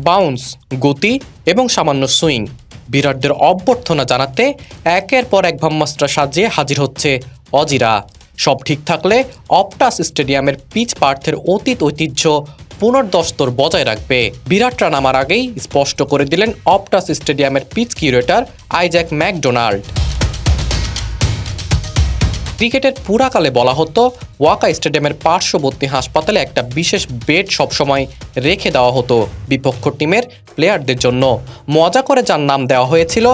Bounce, গতি এবং সামান্য সুইং। বিরাটদের অভ্যর্থনা জানাতে একের পর এক ব্রহ্মাস্ত্র সাজিয়ে হাজির হচ্ছে অজিরা। সব ঠিক থাকলে অপটাস স্টেডিয়ামের পিচ পার্থের অতীত ঐতিহ্য পুনর্দস্তর বজায় রাখবে। বিরাটরা নামার আগেই স্পষ্ট করে দিলেন অপটাস স্টেডিয়ামের পিচ কিউরেটর আইজ্যাক ম্যাকডোনাল্ড। ক্রিকেটের পুরাকালে বলা হতো ওয়াকা স্টেডিয়ামের পার্শ্ববর্তী হাসপাতালে একটা বিশেষ বেড সবসময় রেখে দেওয়া হতো বিপক্ষ টিমের প্লেয়ারদের জন্য। মজা করে যার নাম দেওয়া হয়েছিল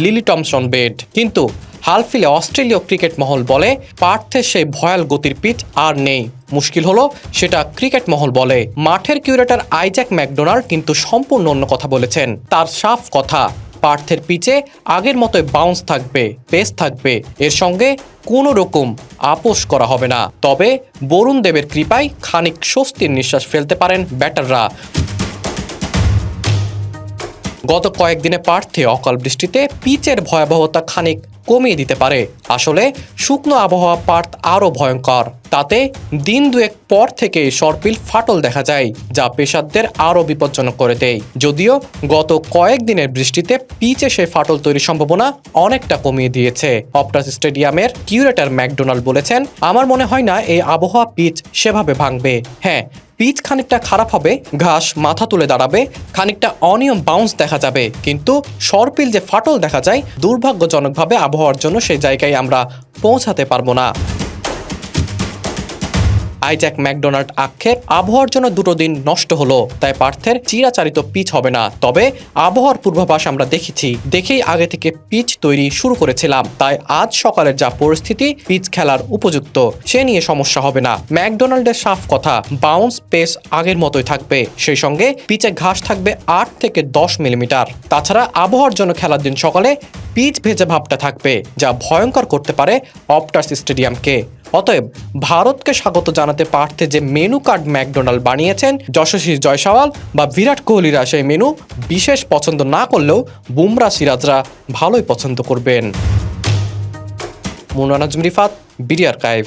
লিলি টমসন বেড। কিন্তু হালফিলে অস্ট্রেলীয় ক্রিকেট মহল বলে পার্থের সেই ভয়াল গতির পিচ আর নেই। মুশকিল হলো সেটা ক্রিকেট মহল বলে। মাঠের কিউরেটর আইজ্যাক ম্যাকডোনাল্ড কিন্তু সম্পূর্ণ অন্য কথা বলেছেন। তার সাফ কথা, পার্থের পিচে আগের মতোই বাউন্স থাকবে, পেস থাকবে, এর সঙ্গে কোনো রকম আপোষ করা হবে না। তবে বরুণ দেবের কৃপায় খানিক স্বস্তির নিঃশ্বাস ফেলতে পারেন ব্যাটাররা। গত কয়েকদিনে পার্থে অকাল বৃষ্টিতে পিচের ভয়াবহতা খানিক কমিয়ে দিতে পারে। আসলে শুকনো আবহাওয়া পার্থ আরও ভয়ঙ্কর। তাতে দিন দুয়েক পর থেকে সরপিল ফাটল দেখা যায়, যা পেসারদের আরও বিপজ্জনক করে দেয়। যদিও গত কয়েকদিনের বৃষ্টিতে পিচে সেই ফাটল তৈরির সম্ভাবনা অনেকটা কমিয়ে দিয়েছে। অপটাস স্টেডিয়ামের কিউরেটর ম্যাকডোনাল্ড বলেছেন, আমার মনে হয় না এই আবহাওয়া পিচ সেভাবে ভাঙবে। হ্যাঁ, পিচ খানিকটা খারাপ হবে, ঘাস মাথা তুলে দাঁড়াবে, খানিকটা অনিয়ম বাউন্স দেখা যাবে, কিন্তু সরপিল যে ফাটল দেখা যায় দুর্ভাগ্যজনকভাবে আবহাওয়ার জন্য সেই জায়গায় আমরা পৌঁছাতে পারবো না। আইজ্যাক ম্যাকডোনাল্ড আক্ষেপ, আবহাওয়ার জন্য 2 দিন নষ্ট হলো, তাই পার্থের চিরাচারিত পিচ হবে না। তবে আবহাওয়ার পূর্বাভাস আমরা দেখেই আগে থেকে পিচ তৈরি শুরু করেছিলাম। তাই আজ সকালের যা পরিস্থিতি, পিচ খেলার উপযুক্ত, সে নিয়ে সমস্যা হবে না। ম্যাকডোনাল্ডের সাফ কথা, বাউন্স পেস আগের মতোই থাকবে, সেই সঙ্গে পিচে ঘাস থাকবে 8 থেকে 10 মিলিমিটার। তাছাড়া আবহাওয়ার জন্য খেলার দিন সকালে পিচ ভেজা ভাবটা থাকবে, যা ভয়ঙ্কর করতে পারে অপটাস স্টেডিয়ামকে। অতএব ভারতকে স্বাগত জানাতে পার্থে যে মেনু কার্ড ম্যাকডোনাল্ড বানিয়েছেন, যশস্বী জয়সওয়াল বা বিরাট কোহলিরা সেই মেনু বিশেষ পছন্দ না করলেও বুমরা সিরাজরা ভালোই পছন্দ করবেন। মুনা নাজম রিফাত, বিডি আর্কাইভ।